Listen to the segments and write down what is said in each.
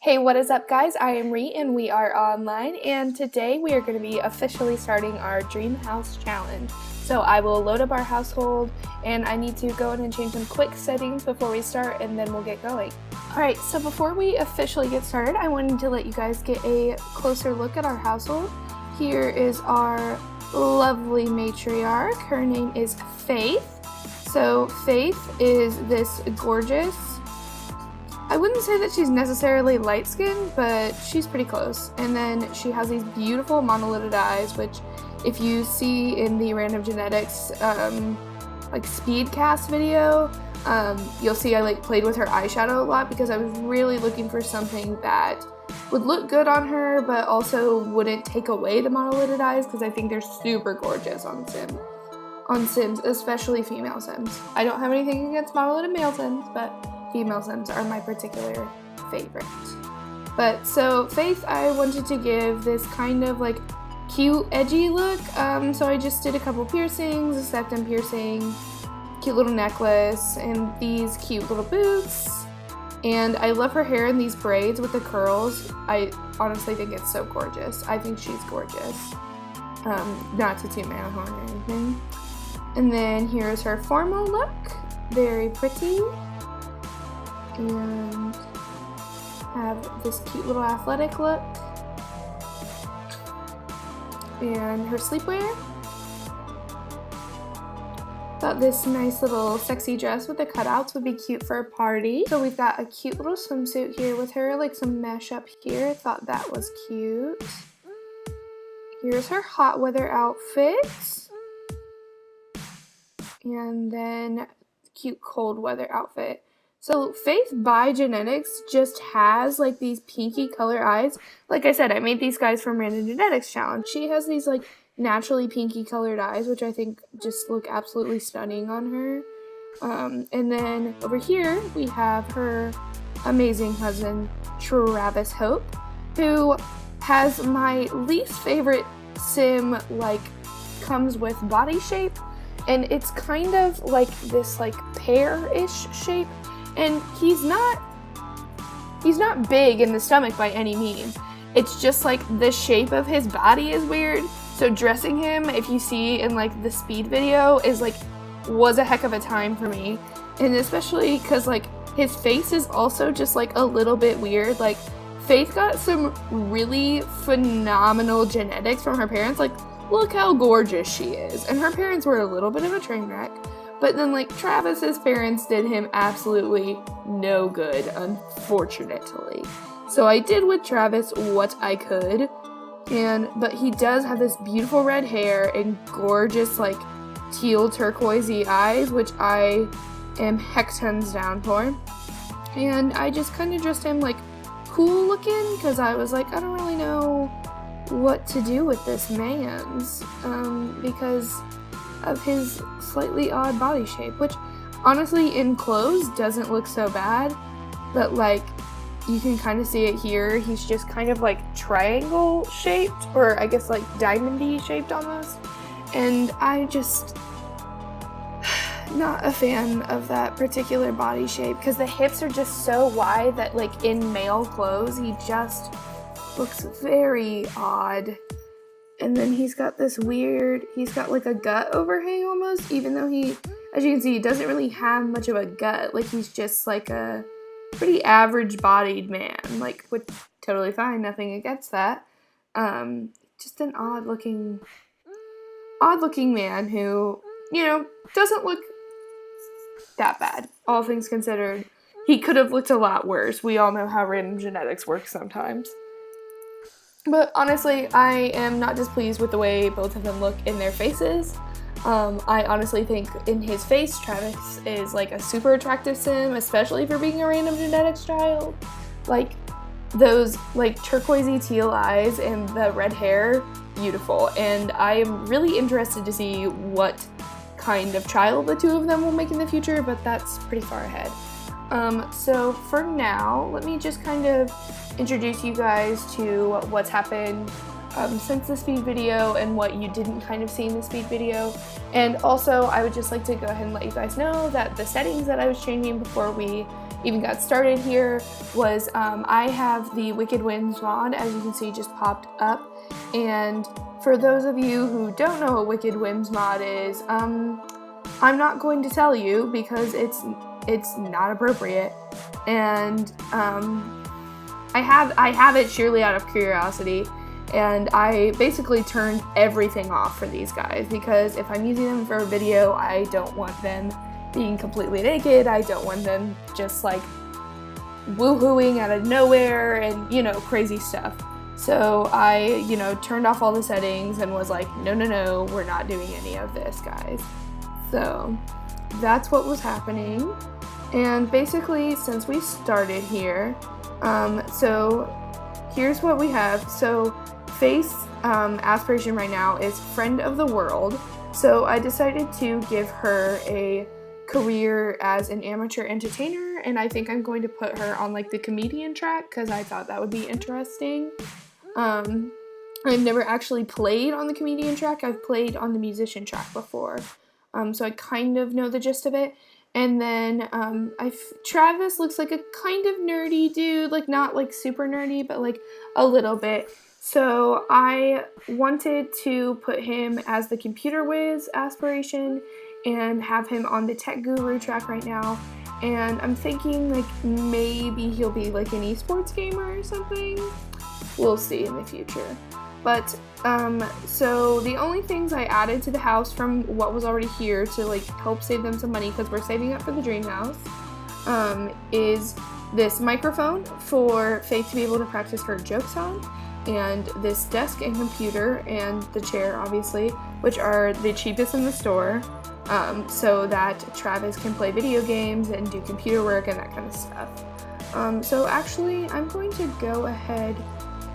Hey, what is up guys? I am Ree and we are online, and today we are going to be officially starting our Dreamhouse challenge. So I will load up our household and I need to go in and change some quick settings before we start, and then we'll get going. Alright, so before we officially get started, I wanted to let you guys get a closer look at our household. Here is our lovely matriarch. Her name is Faith. So Faith is this gorgeous, I wouldn't say that she's necessarily light-skinned, but she's pretty close. And then she has these beautiful monolithic eyes, which if you see in the Random Genetics like speed cast video, you'll see I played with her eyeshadow a lot because I was really looking for something that would look good on her, but also wouldn't take away the monolithic eyes, because I think they're super gorgeous on Sims, especially female Sims. I don't have anything against monolithic male Sims, but female Sims are my particular favorite. But so Faith, I wanted to give this kind of like cute, edgy look. So I just did a couple piercings, a septum piercing, cute little necklace, and these cute little boots. And I love her hair in these braids with the curls. I honestly think it's so gorgeous. I think she's gorgeous. Not to toot my own horn or anything. And then here's her formal look. Very pretty. And have this cute little athletic look, and her sleepwear. Thought this nice little sexy dress with the cutouts would be cute for a party. So we've got a cute little swimsuit here with her, like some mesh up here. Thought that was cute. Here's her hot weather outfit, and then cute cold weather outfit. So Faith by Genetics just has like these pinky color eyes. Like I said, I made these guys from Random Genetics Challenge. She has these like naturally pinky colored eyes, which I think just look absolutely stunning on her. And then over here we have her amazing husband, Travis Hope, who has my least favorite Sim like comes with body shape. And it's kind of like this like pear-ish shape. And he's not big in the stomach by any means. It's just like the shape of his body is weird. So dressing him, if you see in like the speed video, was a heck of a time for me. And especially because like his face is also just like a little bit weird. Like Faith got some really phenomenal genetics from her parents. Like, look how gorgeous she is. And her parents were a little bit of a train wreck. But then, like, Travis's parents did him absolutely no good, unfortunately. So I did with Travis what I could, but he does have this beautiful red hair and gorgeous, like, teal turquoisey eyes, which I am heck tons down for. And I just kind of dressed him, like, cool looking, because I was like, I don't really know what to do with this man's, because of his slightly odd body shape, which honestly in clothes doesn't look so bad, but like you can kind of see it here. He's just kind of like triangle shaped, or I guess like diamond-y shaped almost, and I just not a fan of that particular body shape, because the hips are just so wide that like in male clothes he just looks very odd. And then he's got like a gut overhang almost, even though he, as you can see, he doesn't really have much of a gut. Like, he's just like a pretty average bodied man, like, which totally fine, nothing against that. Just an odd looking man who, you know, doesn't look that bad. All things considered, he could have looked a lot worse. We all know how Random Genetics works sometimes. But honestly, I am not displeased with the way both of them look in their faces. I honestly think in his face, Travis is like a super attractive Sim, especially for being a Random Genetics child. Like, those like turquoisey teal eyes and the red hair, beautiful. And I am really interested to see what kind of child the two of them will make in the future, but that's pretty far ahead. So for now, let me just kind of introduce you guys to what's happened since the speed video and what you didn't kind of see in the speed video. And also, I would just like to go ahead and let you guys know that the settings that I was changing before we even got started here was I have the Wicked Whims mod, as you can see, just popped up. And for those of you who don't know what Wicked Whims mod is, I'm not going to tell you because it's not appropriate. And I have it sheerly out of curiosity, and I basically turned everything off for these guys because if I'm using them for a video, I don't want them being completely naked. I don't want them just like woohooing out of nowhere and, you know, crazy stuff. So I, you know, turned off all the settings and was like, no, we're not doing any of this, guys. So that's what was happening. And basically, since we started here, so here's what we have. So Faith's aspiration right now is friend of the world. So I decided to give her a career as an amateur entertainer, and I think I'm going to put her on like the comedian track because I thought that would be interesting. I've never actually played on the comedian track. I've played on the musician track before, so I kind of know the gist of it. And then Travis looks like a kind of nerdy dude, like not like super nerdy, but like a little bit. So I wanted to put him as the computer whiz aspiration and have him on the tech guru track right now. And I'm thinking like maybe he'll be like an esports gamer or something. We'll see in the future. But so the only things I added to the house from what was already here to like help save them some money because we're saving up for the Dreamhouse is this microphone for Faith to be able to practice her jokes on, and this desk and computer and the chair, obviously, which are the cheapest in the store, so that Travis can play video games and do computer work and that kind of stuff. So actually, I'm going to go ahead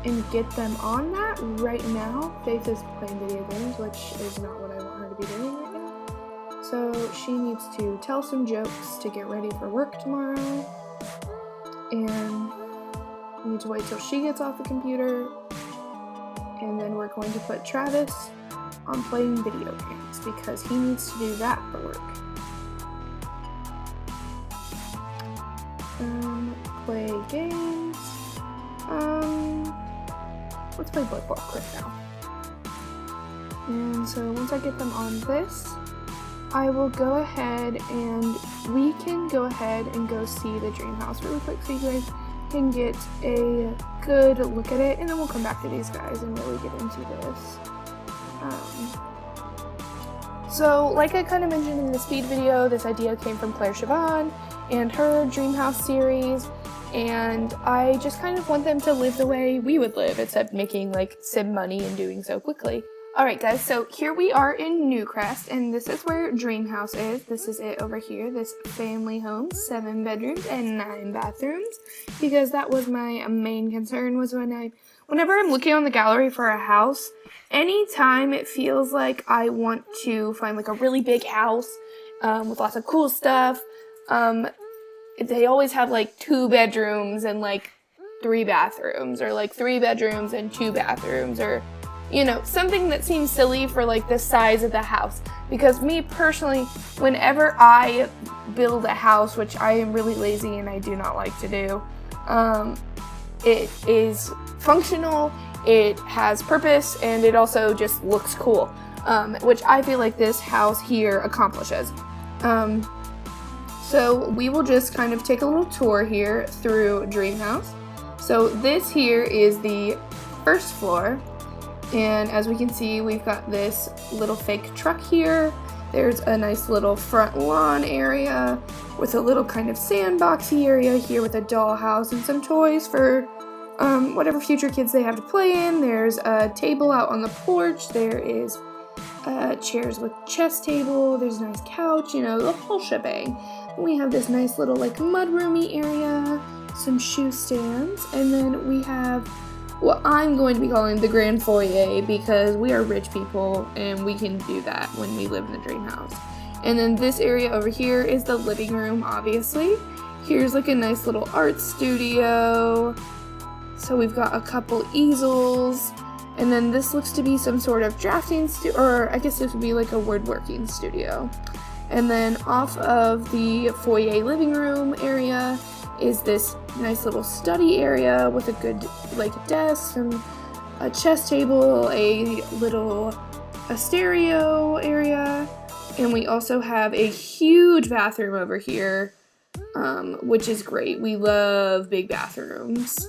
and get them on that right now. Faith is playing video games, which is not what I want her to be doing right now. So she needs to tell some jokes to get ready for work tomorrow. And we need to wait till she gets off the computer. And then we're going to put Travis on playing video games because he needs to do that for work. Play games. Let's play Blood Block right now. And so once I get them on this, I will go ahead and we can go ahead and go see the Dreamhouse really quick so you guys can get a good look at it, and then we'll come back to these guys and really get into this. So like I kind of mentioned in the speed video, this idea came from Claire Siobhan and her Dreamhouse series. And I just kind of want them to live the way we would live, except making like sim money and doing so quickly. Alright guys, so here we are in Newcrest, and this is where Dreamhouse is. This is it over here, this family home, 7 bedrooms and 9 bathrooms. Because that was my main concern, was whenever I'm looking on the gallery for a house, anytime it feels like I want to find like a really big house with lots of cool stuff, they always have like 2 bedrooms and like 3 bathrooms, or like 3 bedrooms and 2 bathrooms, or, you know, something that seems silly for like the size of the house. Because me personally, whenever I build a house, which I am really lazy and I do not like to do, it is functional, it has purpose, and it also just looks cool, which I feel like this house here accomplishes. So we will just kind of take a little tour here through Dreamhouse. So this here is the first floor, and as we can see, we've got this little fake truck here. There's a nice little front lawn area with a little kind of sandboxy area here with a dollhouse and some toys for whatever future kids they have to play in. There's a table out on the porch. There is chairs with chess table. There's a nice couch, you know, the whole shebang. We have this nice little like mudroomy area, some shoe stands, and then we have what I'm going to be calling the grand foyer because we are rich people and we can do that when we live in the Dreamhouse. And then this area over here is the living room, obviously. Here's like a nice little art studio. So we've got a couple easels, and then this looks to be some sort of drafting or I guess this would be like a woodworking studio. And then off of the foyer living room area is this nice little study area with a good like desk and a chess table, a stereo area, and we also have a huge bathroom over here, which is great. We love big bathrooms.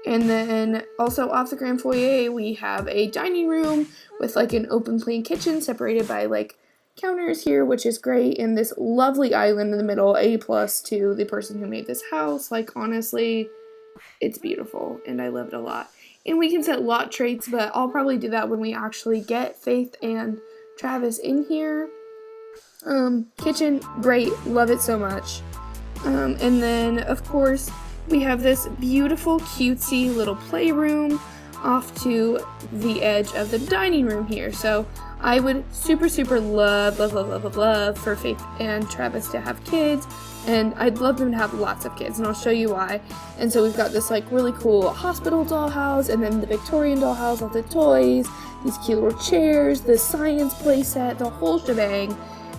And then also off the grand foyer, we have a dining room with like an open plan kitchen separated by like counters here, which is great. And this lovely island in the middle, A+ to the person who made this house. Like, honestly, it's beautiful and I love it a lot. And we can set lot traits, but I'll probably do that when we actually get Faith and Travis in here. Kitchen, great, love it so much. And then, of course, we have this beautiful, cutesy little playroom off to the edge of the dining room here. So I would super, super love for Faith and Travis to have kids, and I'd love them to have lots of kids, and I'll show you why. And so we've got this like really cool hospital dollhouse, and then the Victorian dollhouse, all the toys, these cute little chairs, the science playset, the whole shebang.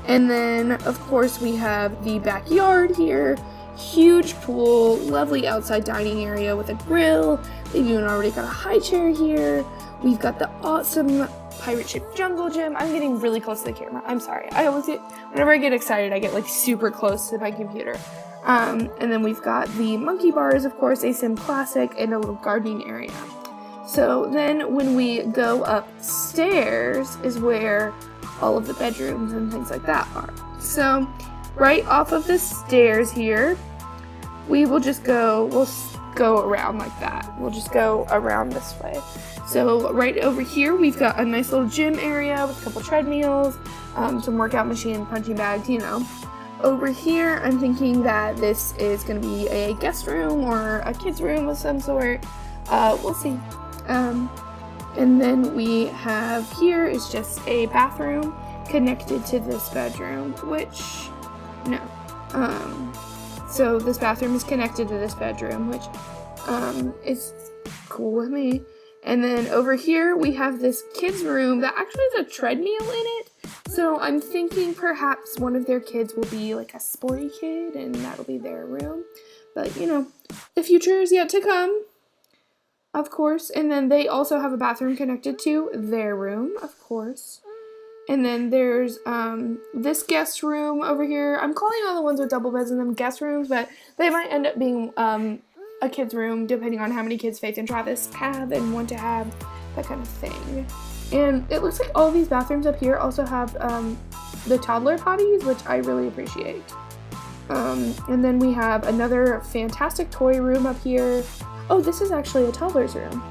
And then, of course, we have the backyard here. Huge pool, lovely outside dining area with a grill. They've even already got a high chair here. We've got the awesome pirate ship jungle gym. I'm getting really close to the camera. I'm sorry. Whenever I get excited, I get like super close to my computer. And then we've got the monkey bars, of course, a sim classic, and a little gardening area. So then when we go upstairs is where all of the bedrooms and things like that are. So right off of the stairs here, we'll go around like that. We'll just go around this way. So right over here, we've got a nice little gym area with a couple treadmills, some workout machine, punching bags, you know. Over here, I'm thinking that this is going to be a guest room or a kid's room of some sort. We'll see. And then we have here is just a bathroom connected to this bedroom, so this bathroom is connected to this bedroom, which is cool with me. And then over here we have this kids room that actually has a treadmill in it. So I'm thinking perhaps one of their kids will be like a sporty kid and that'll be their room. But you know, the future is yet to come, of course. And then they also have a bathroom connected to their room, of course. And then there's this guest room over here. I'm calling all the ones with double beds in them guest rooms, but they might end up being a kid's room depending on how many kids Faith and Travis have and want to have, that kind of thing. And it looks like all these bathrooms up here also have the toddler potties, which I really appreciate. And then we have another fantastic toy room up here. Oh, this is actually a toddler's room.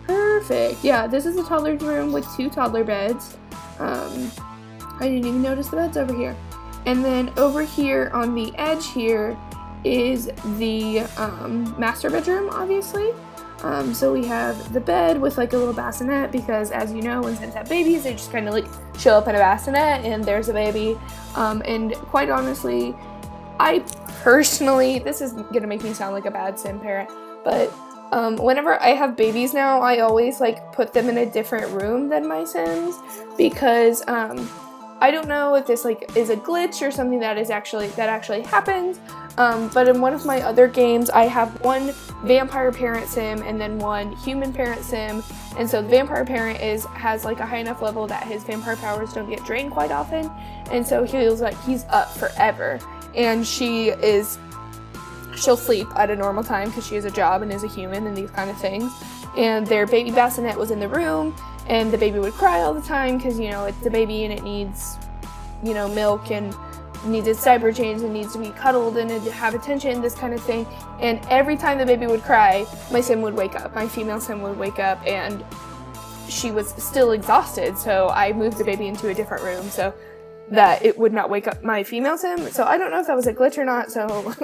Perfect. Yeah, this is a toddler's room with 2 toddler beds. I didn't even notice the beds over here. And then over here on the edge here is the master bedroom, obviously. So we have the bed with like a little bassinet because, as you know, when Sims have babies, they just kind of like show up in a bassinet and there's a baby. And quite honestly, I personally, this is gonna make me sound like a bad Sim parent, but whenever I have babies now, I always like put them in a different room than my Sims because I don't know if this like is a glitch or something that actually happens. But in one of my other games, I have one vampire parent sim and then one human parent sim. And so the vampire parent has like a high enough level that his vampire powers don't get drained quite often. And so he feels like he's up forever. And she'll sleep at a normal time because she has a job and is a human and these kind of things. And their baby bassinet was in the room, and the baby would cry all the time because, you know, it's a baby and it needs, you know, milk and needs its diaper changed and needs to be cuddled and have attention, this kind of thing. And every time the baby would cry, my sim would wake up. My female sim would wake up and she was still exhausted. So I moved the baby into a different room so that it would not wake up my female sim. So I don't know if that was a glitch or not. So,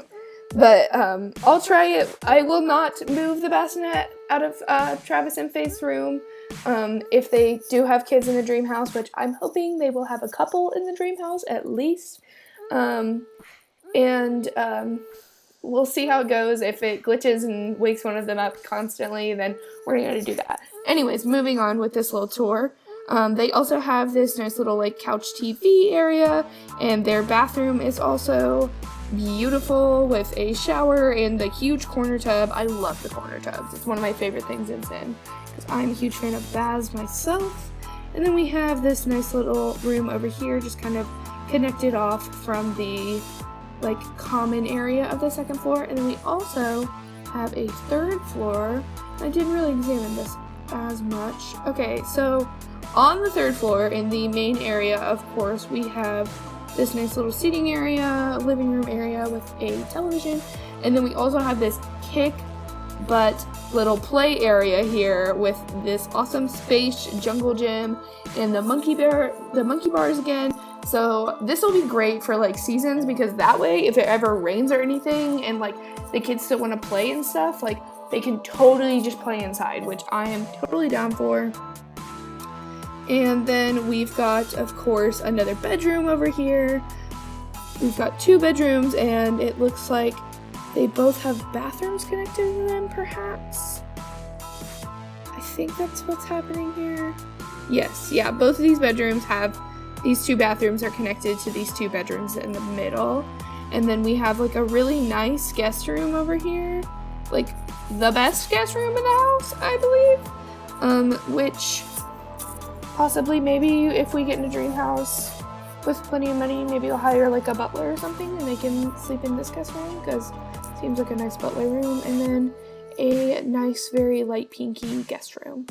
but I'll try it. I will not move the bassinet out of Travis and Faith's room. If they do have kids in the dream house, which I'm hoping they will have a couple in the dream house at least. We'll see how it goes. If it glitches and wakes one of them up constantly, then we're going to do that. Anyways, moving on with this little tour. They also have this nice little like couch TV area, and their bathroom is also beautiful with a shower and the huge corner tub. I love the corner tubs. It's one of my favorite things in Zen because I'm a huge fan of baths myself. And then we have this nice little room over here, just kind of connected off from the like common area of the second floor. And then we also have a third floor. I didn't really examine this as much. Okay, so on the third floor in the main area, of course, we have this nice little seating area, living room area with a television. And then we also have this kick butt little play area here with this awesome space jungle gym and the monkey bars again. So this will be great for like seasons, because that way if it ever rains or anything and like the kids still want to play and stuff, like they can totally just play inside, which I am totally down for. And then we've got, of course, another bedroom over here. We've got 2 bedrooms, and it looks like they both have bathrooms connected to them, perhaps. I think that's what's happening here. Yes, yeah, both of these bedrooms have, these 2 bathrooms are connected to these 2 bedrooms in the middle. And then we have like a really nice guest room over here. Like the best guest room in the house, I believe. Which possibly maybe if we get in a dream house with plenty of money, maybe we'll hire like a butler or something and they can sleep in this guest room, because it seems like a nice butler room. And then a nice, very light pinky guest room.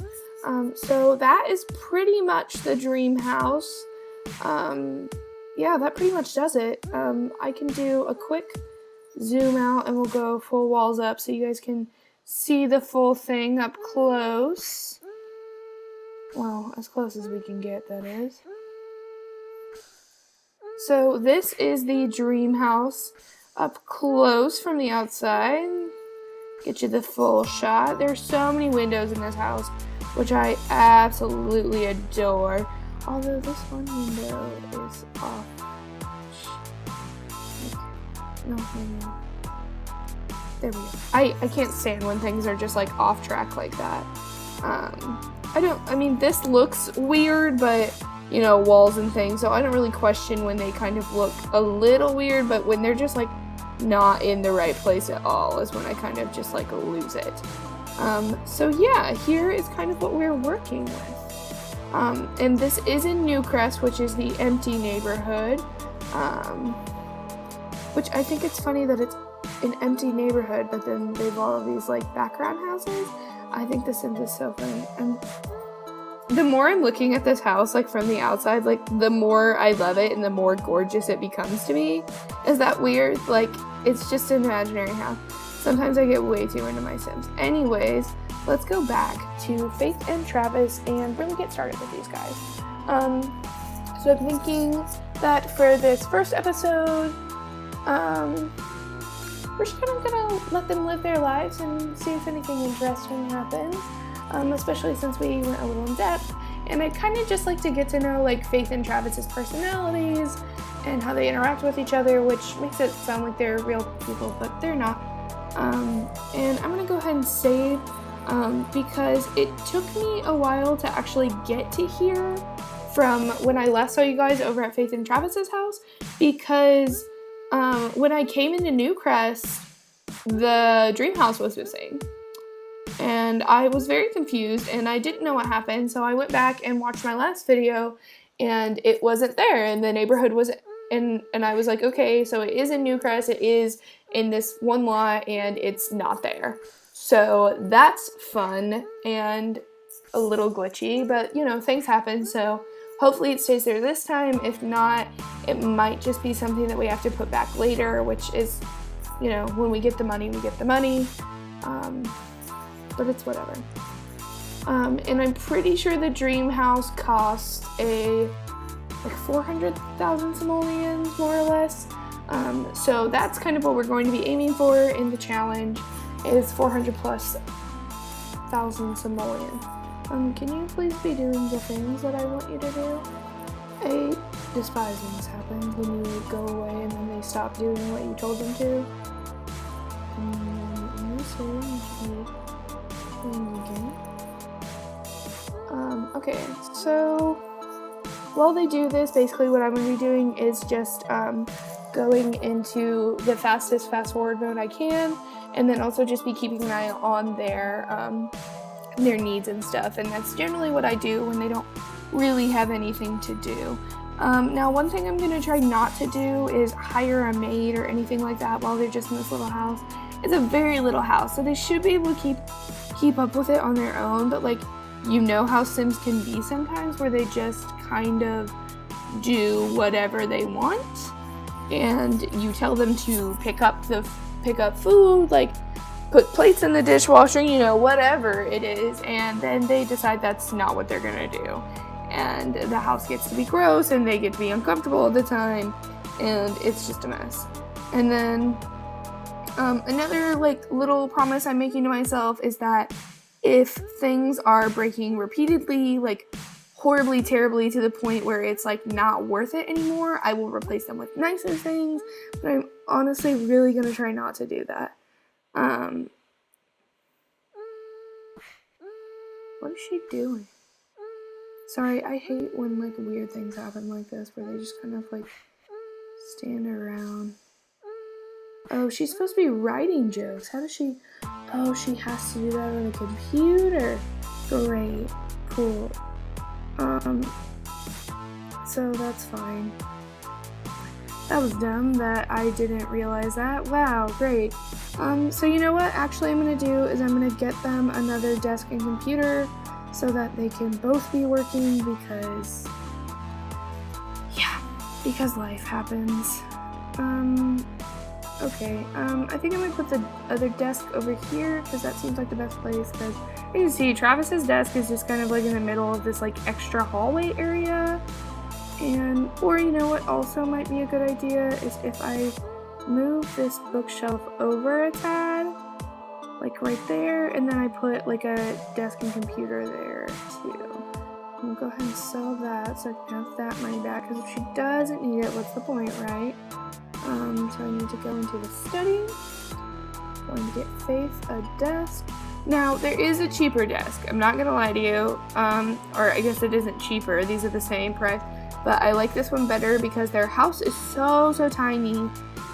So that is pretty much the dream house. Yeah, that pretty much does it. I can do a quick zoom out and we'll go full walls up so you guys can see the full thing up close. Well, as close as we can get, that is. So this is the dream house up close from the outside. Get you the full shot. There's so many windows in this house, which I absolutely adore. Although this one window is off. No. There we go. I can't stand when things are just like off track like that. I mean, this looks weird, but you know, walls and things, so I don't really question when they kind of look a little weird, but when they're just like not in the right place at all is when I kind of just like lose it. So yeah, here is kind of what we're working with. And this is in Newcrest, which is the empty neighborhood, which I think it's funny that it's an empty neighborhood, but then they've all of these like background houses. I think The Sims is so funny. And the more I'm looking at this house, like from the outside, like the more I love it and the more gorgeous it becomes to me. Is that weird? Like, it's just an imaginary house. Sometimes I get way too into my Sims. Anyways, let's go back to Faith and Travis and really get started with these guys. So I'm thinking that for this first episode, we're just kind of gonna let them live their lives and see if anything interesting happens, especially since we went a little in depth. And I kind of just like to get to know like Faith and Travis's personalities and how they interact with each other, which makes it sound like they're real people, but they're not. And I'm gonna go ahead and save because it took me a while to actually get to here from when I last saw you guys over at Faith and Travis's house, because when I came into Newcrest, the dream house was missing. And I was very confused and I didn't know what happened, so I went back and watched my last video and it wasn't there, and the neighborhood was and I was like, okay, so it is in Newcrest, it is in this one lot, and it's not there. So that's fun and a little glitchy, but you know, things happen, so hopefully it stays there this time. If not, it might just be something that we have to put back later, which is, you know, when we get the money, we get the money. But it's whatever. And I'm pretty sure the dream house cost like 400,000 simoleons, more or less. So that's kind of what we're going to be aiming for in the challenge, is 400,000+ simoleons. Can you please be doing the things that I want you to do? I despise when this happens, when you go away and then they stop doing what you told them to. Okay, so while they do this, basically what I'm going to be doing is just going into the fastest fast forward mode I can, and then also just be keeping an eye on their needs and stuff, and that's generally what I do when they don't really have anything to do. Now, one thing I'm going to try not to do is hire a maid or anything like that while they're just in this little house. It's a very little house, so they should be able to keep up with it on their own, but like, you know how Sims can be sometimes, where they just kind of do whatever they want, and you tell them to pick up food, like put plates in the dishwasher, you know, whatever it is, and then they decide that's not what they're gonna do, and the house gets to be gross, and they get to be uncomfortable all the time, and it's just a mess. And then another like little promise I'm making to myself is that if things are breaking repeatedly, like horribly, terribly, to the point where it's like not worth it anymore, I will replace them with nicer things, but I'm honestly really gonna try not to do that. What is she doing? Sorry, I hate when like weird things happen like this, where they just kind of like stand around. Oh, she's supposed to be writing jokes. How does she? Oh, she has to do that on a computer. Great, cool. So that's fine. That was dumb that I didn't realize that. Wow, great. So you know what actually I'm gonna do is I'm gonna get them another desk and computer so that they can both be working, because life happens. Okay, I think I'm gonna put the other desk over here, because that seems like the best place, because you can see Travis's desk is just kind of like in the middle of this like extra hallway area. And, or you know what also might be a good idea is if I move this bookshelf over a tad, like right there, and then I put like a desk and computer there too. I'm gonna go ahead and sell that so I can have that money back, because if she doesn't need it, what's the point, right? So I need to go into the study. I'm going to get Faith a desk. Now, there is a cheaper desk. I'm not gonna lie to you. Or I guess it isn't cheaper. These are the same price. But I like this one better because their house is so tiny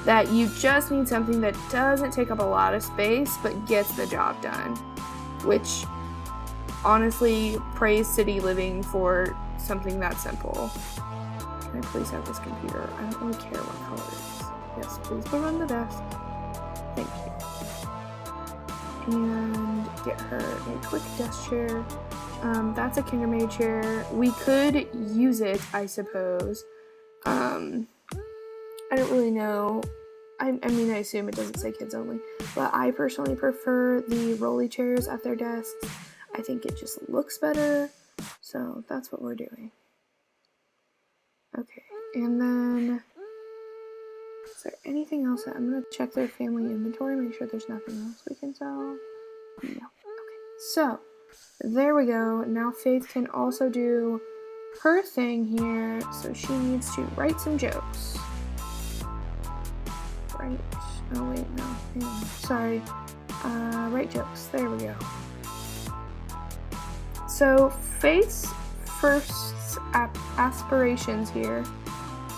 that you just need something that doesn't take up a lot of space but gets the job done. Which, honestly, praise city living for something that simple. Can I please have this computer? I don't really care what color it is. Yes, please put it on the desk. Thank you. And get her a quick desk chair. That's a Kindermaid chair. We could use it, I suppose. I don't really know. I mean, I assume it doesn't say kids only. But I personally prefer the rolly chairs at their desks. I think it just looks better. So that's what we're doing. Okay, and then is there anything else? I'm gonna check their family inventory, make sure there's nothing else we can sell. No. Okay, so there we go. Now Faith can also do her thing here, so she needs to write some jokes. Right. Oh wait, no. Hang on. Sorry. Write jokes. There we go. So Faith's first aspirations here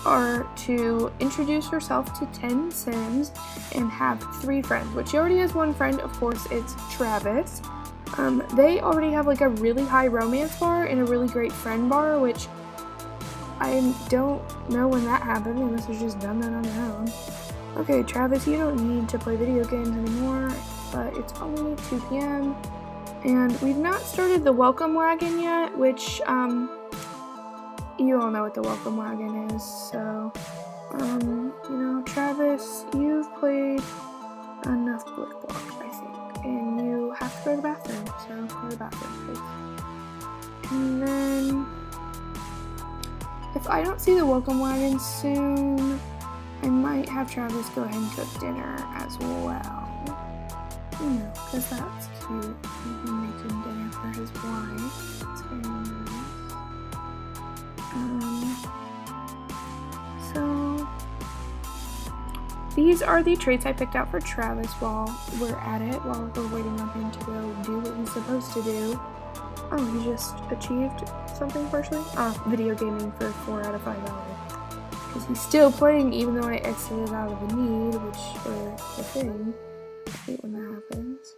are to introduce herself to 10 Sims and have 3 friends, which she already has 1 friend, of course, it's Travis. They already have like a really high romance bar and a really great friend bar, which I don't know when that happened, unless they've just done that on their own. Okay, Travis, you don't need to play video games anymore, but it's only 2 p.m. and we've not started the welcome wagon yet, which, you all know what the welcome wagon is, so, you know, Travis, you've played enough Blick Block, I think, and you have to go to the bathroom, so go to the bathroom, please. And then, if I don't see the welcome wagon soon, I might have Travis go ahead and cook dinner as well, you know, because that's cute, making dinner for his wife. That's very nice. So these are the traits I picked out for Travis while we're at it, while we're waiting on him to go do what he's supposed to do. Oh, he just achieved something partially. Video gaming for 4 out of 5 hours. Because he's still playing even though I exited out of the need, or the thing. I hate when that happens.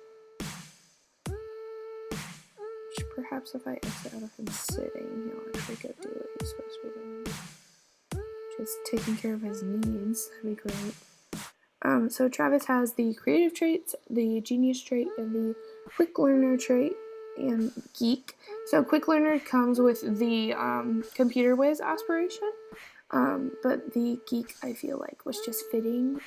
Which perhaps if I exit out of him sitting, he'll actually go do what he's supposed to be doing. Just taking care of his needs. That'd be great. So Travis has the creative traits, the genius trait, and the quick learner trait, and geek. So quick learner comes with the computer whiz aspiration, but the geek I feel like was just fitting.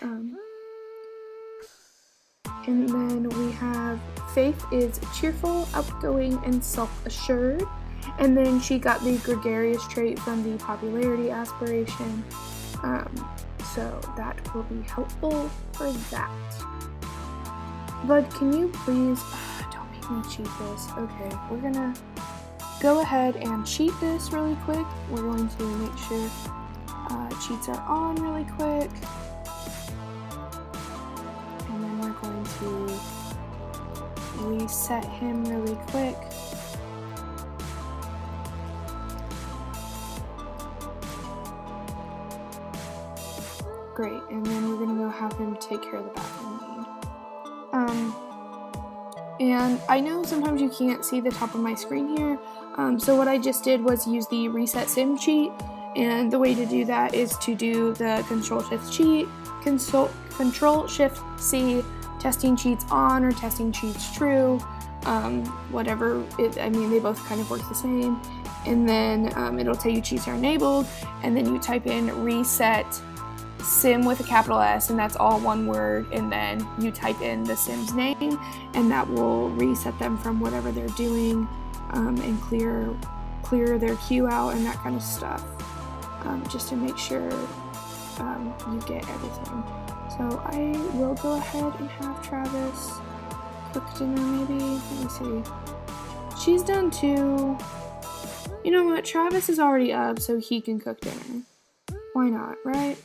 And then we have Faith is cheerful, outgoing, and self-assured. And then she got the gregarious trait from the popularity aspiration. So that will be helpful for that. Bud, can you please, don't make me cheat this. Okay, we're gonna go ahead and cheat this really quick. We're going to make sure cheats are on really quick. And then we're going to reset him really quick. Great, and then we're gonna go have him take care of the bathroom need. And I know sometimes you can't see the top of my screen here, so what I just did was use the reset sim cheat, and the way to do that is to do the Control Shift C, testing cheats on or testing cheats true, whatever. I mean, they both kind of work the same, and then it'll tell you cheats are enabled, and then you type in reset sim with a capital S, and that's all one word, and then you type in the sim's name, and that will reset them from whatever they're doing, and clear their queue out and that kind of stuff, just to make sure you get everything. So I will go ahead and have Travis cook dinner maybe. Let me see. She's done too. You know what? Travis is already up, so he can cook dinner. Why not, right?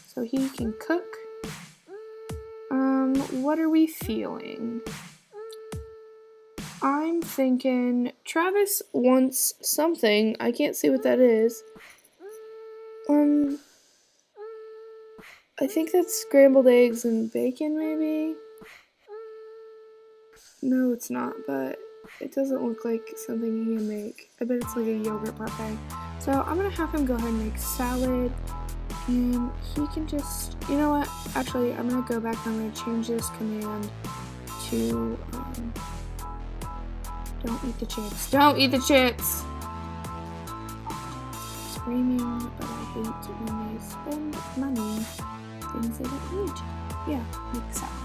So he can cook. What are we feeling? I'm thinking Travis wants something. I can't see what that is. I think that's scrambled eggs and bacon, maybe? No, it's not, but it doesn't look like something he can make. I bet it's like a yogurt parfait. So I'm gonna have him go ahead and make salad. And he can just, you know what, actually I'm going to go back and I'm going to change this command to, don't eat the chips. Don't eat the chips! Screaming, but I hate when they spend money, things they don't need. Yeah, make salad.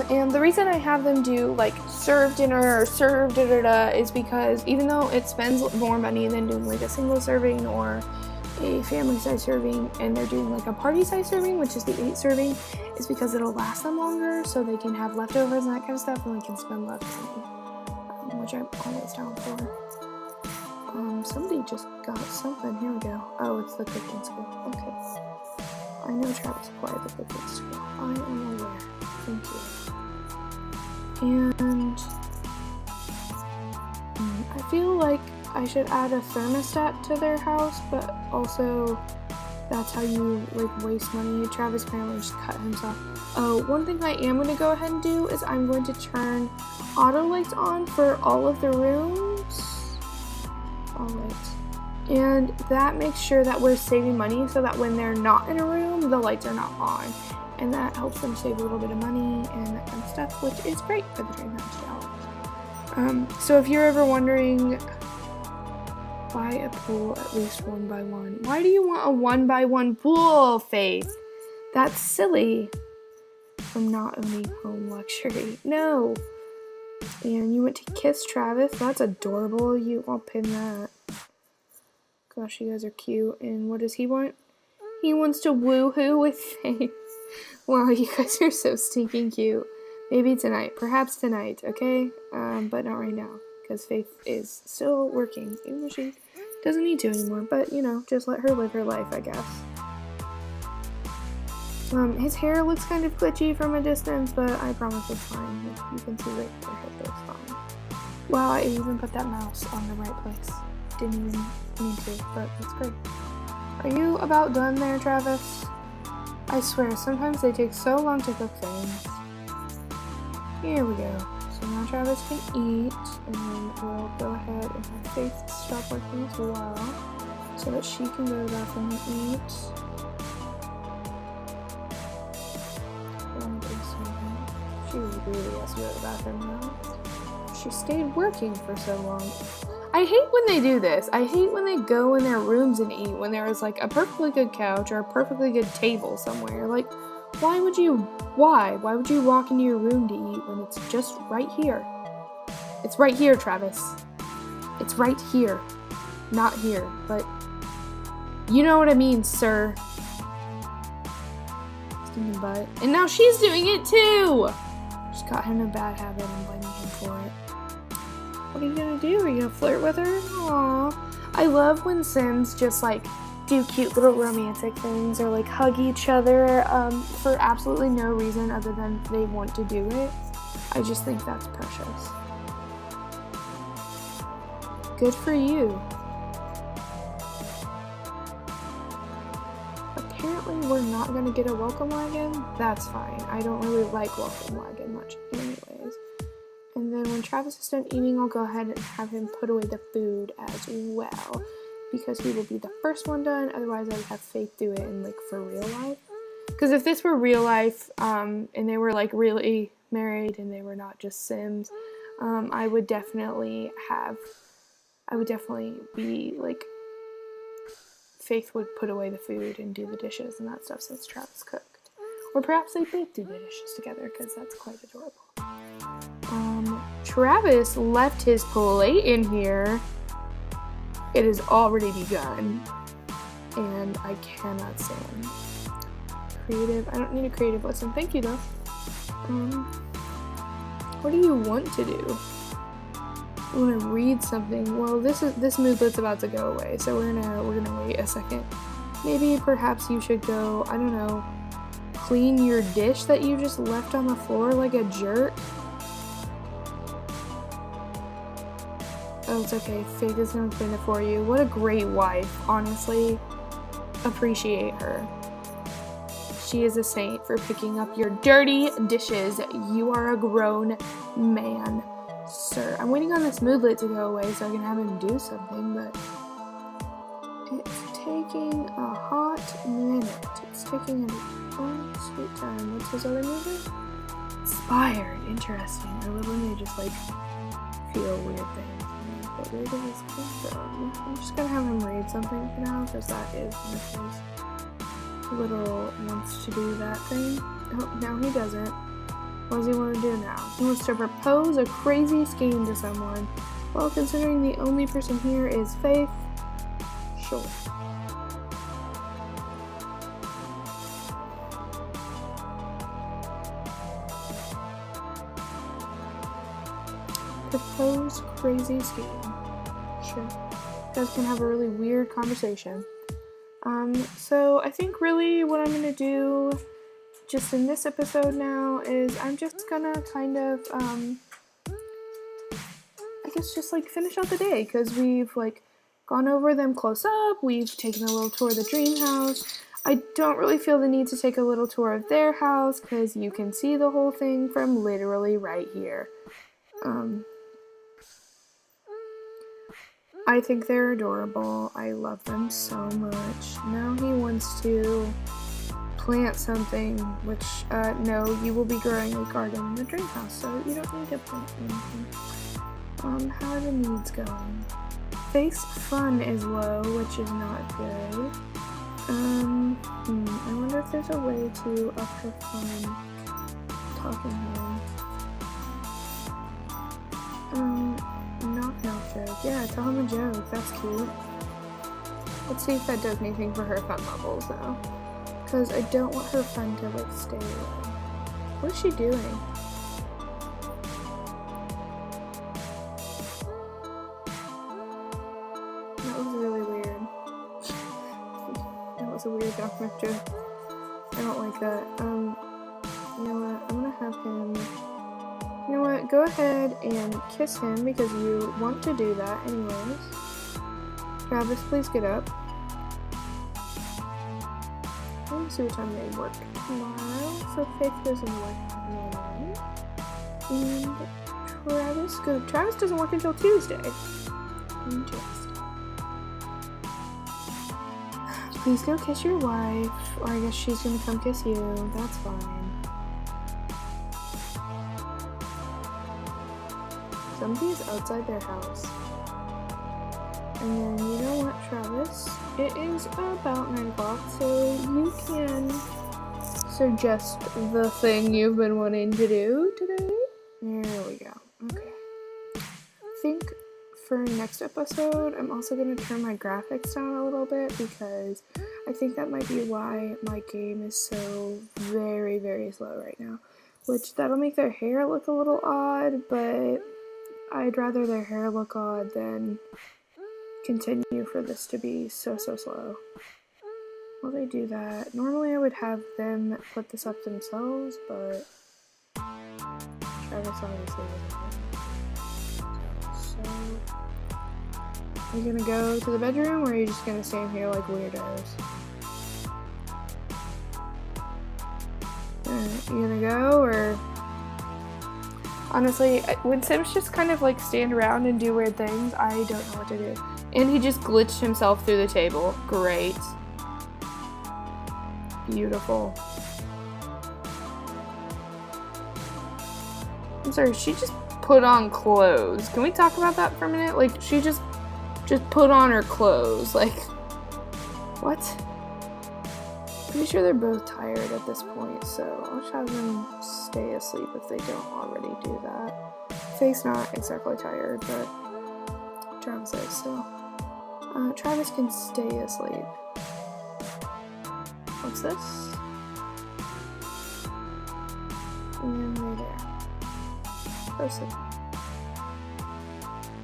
And the reason I have them do like serve dinner or serve da-da-da is because even though it spends more money than doing like a single serving or a family size serving, and they're doing like a party size serving, which is the 8 serving, is because it'll last them longer, so they can have leftovers and that kind of stuff, and they can spend less money, which I'm always down for. Somebody just got something. Here we go. Oh, it's the cooking school. Okay. I know Travis applied the cooking school. I am aware. Thank you. And I feel like I should add a thermostat to their house, but also that's how you like waste money. Travis apparently just cut himself. Oh, one thing I am going to go ahead and do is I'm going to turn auto lights on for all of the rooms. All right. And that makes sure that we're saving money so that when they're not in a room, the lights are not on. And that helps them save a little bit of money and that kind of stuff, which is great for the Dreamhouse challenge. So if you're ever wondering, buy a pool at least 1 by 1. Why do you want a 1 by 1 pool, Faith? That's silly. From not owning home luxury. No. And you went to kiss Travis. That's adorable. I'll pin that. Gosh, you guys are cute. And what does he want? He wants to woohoo with Faith. Wow, you guys are so stinking cute. Maybe tonight. Perhaps tonight, okay? But not right now. Because Faith is still working. Even though she doesn't need to anymore. But, you know, just let her live her life, I guess. His hair looks kind of glitchy from a distance, but I promise it's fine. You can see right there, his hair's fine. Wow, I even put that mouse on the right place. Didn't even mean to, but that's great. Are you about done there, Travis? I swear, sometimes they take so long to cook things. Here we go. So now Travis can eat, and then we'll go ahead and have Faith stop working as well, so that she can go to the bathroom and eat. She really has to go to the bathroom now. She stayed working for so long. I hate when they do this. I hate when they go in their rooms and eat when there is like a perfectly good couch or a perfectly good table somewhere. Like, why would you walk into your room to eat when it's just right here? It's right here, Travis. It's right here. Not here, but you know what I mean, sir. Stinking butt. And now she's doing it too! She's got him in a bad habit and blaming him for it. What are you gonna do? Are you gonna flirt with her? Aww. I love when Sims just like do cute little romantic things or like hug each other for absolutely no reason other than they want to do it. I just think that's precious. Good for you. Apparently we're not gonna get a welcome wagon. That's fine. I don't really like welcome wagon much anyways. And then when Travis is done eating, I'll go ahead and have him put away the food as well, because he will be the first one done. Otherwise, I would have Faith do it in like for real life. Because if this were real life, and they were like really married and they were not just Sims, I would definitely be like, Faith would put away the food and do the dishes and that stuff since Travis cooked. Or perhaps they both do the dishes together, because that's quite adorable. Travis left his plate in here. It has already begun, and I cannot stand. Creative, I don't need a creative lesson. Thank you, though. What do you want to do? I want to read something. Well, this moodlet's about to go away, so we're gonna wait a second. Maybe perhaps you should go, I don't know, clean your dish that you just left on the floor like a jerk. Oh, it's okay. Faith is gonna clean it for you. What a great wife. Honestly, appreciate her. She is a saint for picking up your dirty dishes. You are a grown man, sir. I'm waiting on this moodlet to go away so I can have him do something, but it's taking a hot minute. It's taking a long, sweet time. What's his other moodlet? Inspired. Interesting. I love when they just like feel weird things. But where did this come from? I'm just gonna have him read something for now, because that is his little wants to do that thing. Oh, now he doesn't. What does he want to do now? He wants to propose a crazy scheme to someone. Well, considering the only person here is Faith, sure. Propose crazy scheme. Sure. You guys can have a really weird conversation. So I think really what I'm gonna do just in this episode now is I'm just gonna kind of, I guess just like finish out the day, because we've like gone over them close up, we've taken a little tour of the Dreamhouse. I don't really feel the need to take a little tour of their house, because you can see the whole thing from literally right here. I think they're adorable. I love them so much. Now he wants to plant something, which, no, you will be growing a garden in the Dreamhouse, so you don't need to plant anything. How are the needs going? Face fun is low, which is not good. I wonder if there's a way to up her fun talking home. Knock joke. Yeah, tell him a joke. That's cute. Let's see if that does anything for her fun levels, though. Because I don't want her fun to, like, stay away. What is she doing? That was really weird. That was a weird knock joke. I don't like that. You know what? I'm gonna have him. You know what? Go ahead and kiss him because you want to do that anyways. Travis, please get up. Let me see what time they work tomorrow. So Faith goes into work at 9. And Travis doesn't work until Tuesday. Interesting. Please go kiss your wife, or I guess she's gonna come kiss you. That's fine. Somebody's outside their house. And then, you know what, Travis? It is about 9 o'clock, so you can suggest the thing you've been wanting to do today. There we go. Okay. I think for next episode, I'm also going to turn my graphics down a little bit because I think that might be why my game is so very, very slow right now. Which, that'll make their hair look a little odd, but I'd rather their hair look odd than continue for this to be so slow. While they do that, normally I would have them put this up themselves, but Travis obviously doesn't. So, are you gonna go to the bedroom, or are you just gonna stand here like weirdos? Alright, you gonna go, or... Honestly, when Sims just kind of like stand around and do weird things, I don't know what to do. And he just glitched himself through the table. Great. Beautiful. I'm sorry, she just put on clothes. Can we talk about that for a minute? Like, she just put on her clothes. Like, what? Pretty sure they're both tired at this point, so I'll just have them stay asleep if they don't already do that. Faith's not exactly tired, but Travis is, so Travis can stay asleep. What's this? And they're there. Go sleep.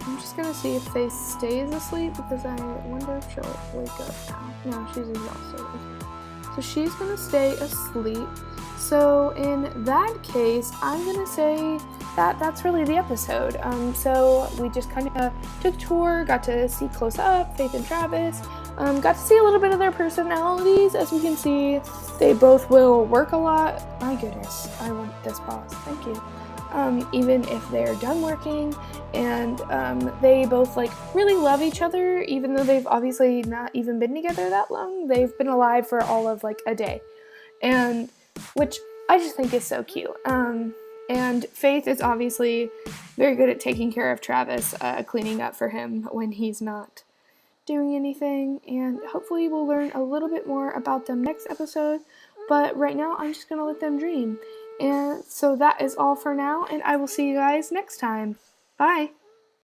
I'm just gonna see if Faith stays asleep because I wonder if she'll wake up now. No, she's exhausted. Okay. So she's gonna stay asleep. So in that case, I'm gonna say that that's really the episode. So we just kind of took a tour, got to see close up Faith and Travis, got to see a little bit of their personalities. As we can see, they both will work a lot. My goodness, I want this boss. Thank you. Even if they're done working, and they both like really love each other, even though they've obviously not even been together that long. They've been alive for all of like a day, and which I just think is so cute. And Faith is obviously very good at taking care of Travis, cleaning up for him when he's not doing anything, and hopefully we'll learn a little bit more about them next episode. But right now, I'm just gonna let them dream. And so that is all for now, and I will see you guys next time. Bye!